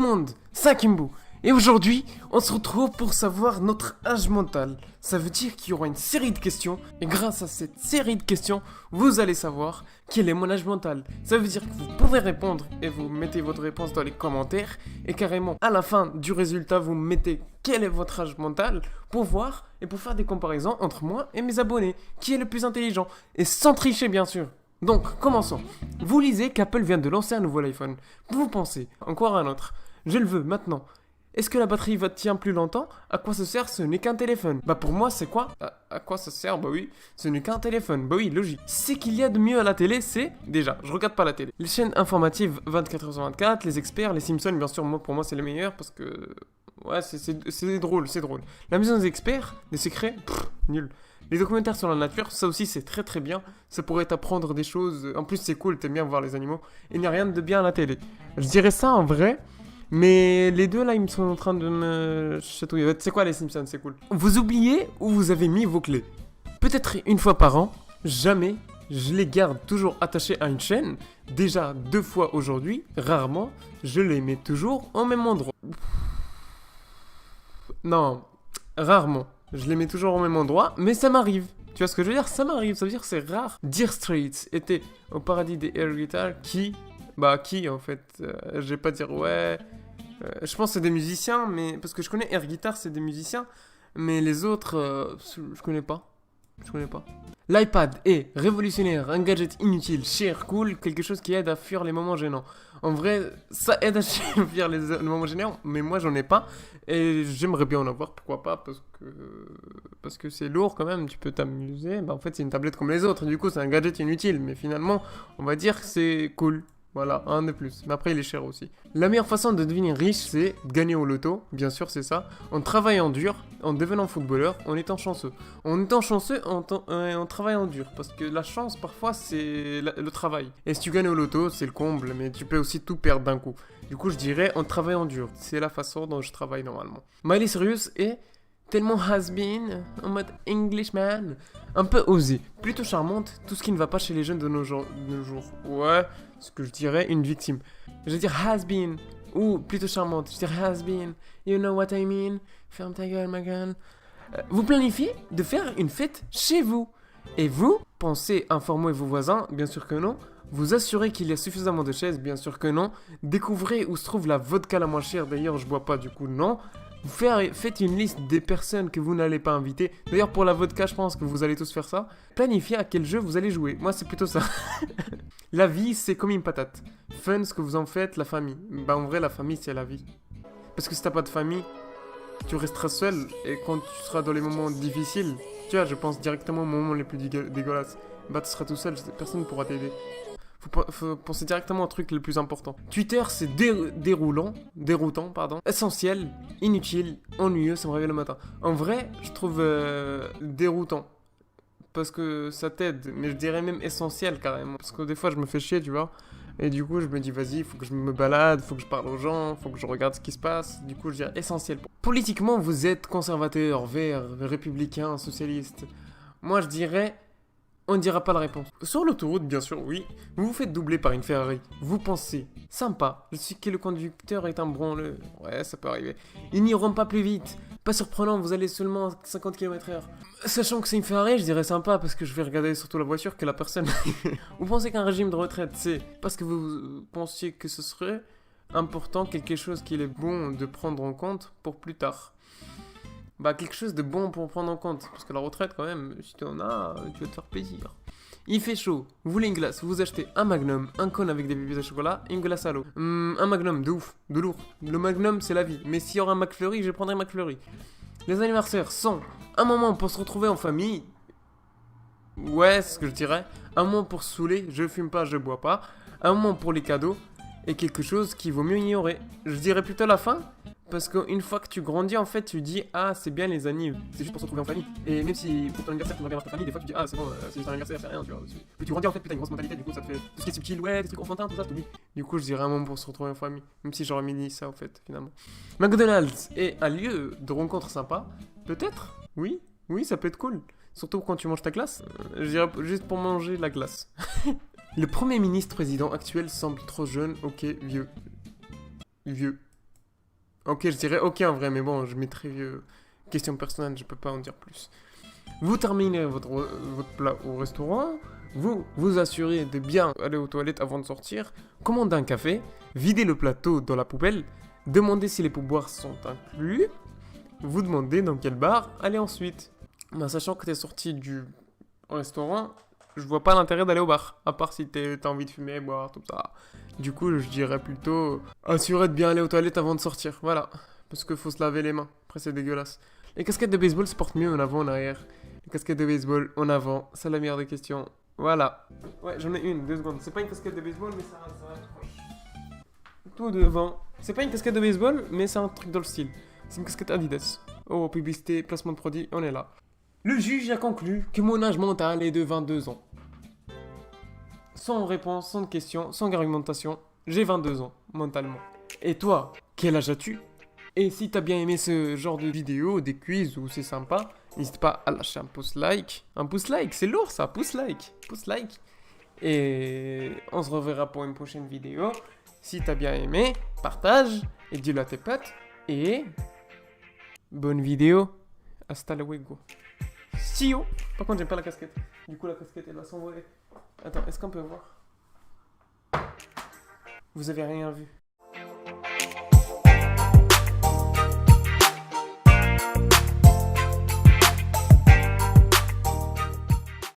tout le monde, c'est Kimbo. Et aujourd'hui, on se retrouve pour savoir notre âge mental. Ça veut dire qu'il y aura une série de questions, et grâce à cette série de questions, vous allez savoir quel est mon âge mental. Ça veut dire que vous pouvez répondre, et vous mettez votre réponse dans les commentaires, et carrément, à la fin du résultat, vous mettez quel est votre âge mental, pour voir, et pour faire des comparaisons entre moi et mes abonnés. Qui est le plus intelligent, et sans tricher bien sûr. Donc, commençons. Vous lisez qu'Apple vient de lancer un nouvel iPhone. Vous pensez, encore un autre. Je le veux, maintenant. Est-ce que la batterie va tenir plus longtemps? À quoi ça sert? Ce n'est qu'un téléphone. Bah pour moi c'est quoi? À quoi ça sert? Bah oui, ce n'est qu'un téléphone. Bah oui, logique. Ce qu'il y a de mieux à la télé, c'est... Déjà, je regarde pas la télé. Les chaînes informatives 24h/24, les experts, les Simpsons, bien sûr, pour moi c'est les meilleurs parce que... Ouais, c'est drôle, c'est drôle. La maison des experts, des secrets, nul. Les documentaires sur la nature, ça aussi c'est très très bien. Ça pourrait t'apprendre des choses. En plus c'est cool, t'aimes bien voir les animaux. Il n'y a rien de bien à la télé. Je dirais ça en vrai... Mais les deux là, ils sont en train de me chatouiller. C'est quoi les Simpsons? C'est cool. Vous oubliez où vous avez mis vos clés? Peut-être une fois par an, jamais. Je les garde toujours attachés à une chaîne. Déjà 2 fois aujourd'hui, rarement. Je les mets toujours au même endroit. Non, rarement. Je les mets toujours au même endroit, mais ça m'arrive. Tu vois ce que je veux dire? Ça m'arrive, ça veut dire que c'est rare. Dire Straits était au paradis des air guitars qui... Bah qui en fait je vais pas dire ouais... je pense que c'est des musiciens, mais... Parce que je connais air guitar, c'est des musiciens. Mais les autres, je connais pas. Je connais pas. L'iPad est révolutionnaire, un gadget inutile, cher, cool, quelque chose qui aide à fuir les moments gênants. En vrai, ça aide à fuir les moments gênants, mais moi j'en ai pas. Et j'aimerais bien en avoir, pourquoi pas, parce que c'est lourd quand même, tu peux t'amuser. Bah en fait c'est une tablette comme les autres, du coup c'est un gadget inutile, mais finalement on va dire que c'est cool. Voilà, un de plus. Mais après, il est cher aussi. La meilleure façon de devenir riche, c'est de gagner au loto. Bien sûr, c'est ça. En travaillant dur, en devenant footballeur, en étant chanceux. En étant chanceux, en travaillant dur. Parce que la chance, parfois, c'est le travail. Et si tu gagnes au loto, c'est le comble. Mais tu peux aussi tout perdre d'un coup. Du coup, je dirais en travaillant dur. C'est la façon dont je travaille normalement. Miley Cyrus est... tellement has-been, en mode Englishman, un peu osé, plutôt charmante, tout ce qui ne va pas chez les jeunes de nos jours. Ouais, ce que je dirais une victime. Je vais dire has-been, ou plutôt charmante, je dirais has-been, you know what I mean, ferme ta gueule ma gueule. Vous planifiez de faire une fête chez vous, et vous pensez informer vos voisins, bien sûr que non. Vous assurez qu'il y a suffisamment de chaises, bien sûr que non. Découvrez où se trouve la vodka la moins chère, d'ailleurs je bois pas du coup non. Faites une liste des personnes que vous n'allez pas inviter. D'ailleurs pour la vodka je pense que vous allez tous faire ça. Planifiez à quel jeu vous allez jouer. Moi c'est plutôt ça. La vie c'est comme une patate. Fun ce que vous en faites, la famille. Bah en vrai la famille c'est la vie. Parce que si t'as pas de famille, tu resteras seul. Et quand tu seras dans les moments difficiles, tu vois je pense directement aux moments les plus dégueulasses. Bah tu seras tout seul, personne ne pourra t'aider. Faut penser directement au truc le plus important. Twitter, c'est déroutant, essentiel, inutile, ennuyeux, ça me réveille le matin. En vrai, je trouve déroutant. Parce que ça t'aide, mais je dirais même essentiel carrément. Parce que des fois, je me fais chier, tu vois. Et du coup, je me dis, vas-y, il faut que je me balade, faut que je parle aux gens, faut que je regarde ce qui se passe. Du coup, je dirais essentiel. Politiquement, vous êtes conservateur, vert, républicain, socialiste. Moi, je dirais... On ne dira pas la réponse. Sur l'autoroute, bien sûr, oui. Vous vous faites doubler par une Ferrari. Vous pensez, sympa, je suis que le conducteur est un branleux. Ouais, ça peut arriver. Ils n'iront pas plus vite. Pas surprenant, vous allez seulement à 50 km/h. Sachant que c'est une Ferrari, je dirais sympa parce que je vais regarder surtout la voiture que la personne. Vous pensez qu'un régime de retraite, c'est parce que vous pensiez que ce serait important, quelque chose qu'il est bon de prendre en compte pour plus tard. Bah quelque chose de bon pour prendre en compte. Parce que la retraite quand même, si tu en as, tu vas te faire plaisir. Il fait chaud, vous voulez une glace, vous achetez un Magnum, un cône avec des pépites de chocolat et une glace à l'eau. Un Magnum, de ouf, de lourd. Le Magnum c'est la vie, mais s'il y aura un McFlurry, je prendrai un McFlurry. Les anniversaires sont un moment pour se retrouver en famille. Ouais, c'est ce que je dirais. Un moment pour se saouler, je fume pas, je bois pas. Un moment pour les cadeaux. Et quelque chose qu'il vaut mieux ignorer. Je dirais plutôt la fin. Parce qu'une fois que tu grandis, en fait, tu dis ah, c'est bien les anniv, c'est juste pour se retrouver en famille. Et même si pour ton anniversaire, tu vas bien voir ta famille, des fois tu dis ah, c'est bon, c'est juste un anniversaire, c'est rien, tu vois. Puis tu grandis en fait, putain, une grosse mentalité, du coup, ça te fait tout ce qui est subtil, ouais, des trucs enfantins, tout ça, je t'oublie. Du coup, je dirais un moment pour se retrouver en famille. Même si j'aurais mis ça, en fait, finalement. McDonald's est un lieu de rencontre sympa. Peut-être, oui, ça peut être cool. Surtout quand tu manges ta glace. Je dirais juste pour manger la glace. Le premier ministre président actuel semble trop jeune, ok, vieux. Ok, je dirais ok en vrai, mais bon, je mettrais question personnelle, je peux pas en dire plus. Vous terminez votre plat au restaurant, vous vous assurez de bien aller aux toilettes avant de sortir, commandez un café, videz le plateau dans la poubelle, demandez si les pourboires sont inclus, vous demandez dans quel bar aller ensuite. Ben, sachant que t'es sorti du restaurant, je vois pas l'intérêt d'aller au bar, à part si t'as envie de fumer, boire, tout ça. Du coup, je dirais plutôt assurer de bien aller aux toilettes avant de sortir, voilà. Parce qu'il faut se laver les mains, après c'est dégueulasse. Les casquettes de baseball se portent mieux en avant, en arrière. Les casquettes de baseball en avant, c'est la meilleure des questions. Voilà. Ouais, j'en ai une, 2 secondes. C'est pas une casquette de baseball, mais ça rapproche. Tout devant. C'est pas une casquette de baseball, mais c'est un truc dans le style. C'est une casquette Adidas. Oh, publicité, placement de produit, on est là. Le juge a conclu que mon âge mental est de 22 ans. Sans réponse, sans question, sans argumentation, j'ai 22 ans, mentalement. Et toi, quel âge as-tu? Et si t'as bien aimé ce genre de vidéo, des quiz où c'est sympa, n'hésite pas à lâcher un pouce like. Un pouce like, c'est lourd ça, pouce like. Pouce like. Et on se reverra pour une prochaine vidéo. Si t'as bien aimé, partage et dis-le à tes potes. Et bonne vidéo. Hasta luego. See you. Par contre, j'aime pas la casquette. Du coup, la casquette, elle va s'envoler. Attends, est-ce qu'on peut voir? Vous avez rien vu.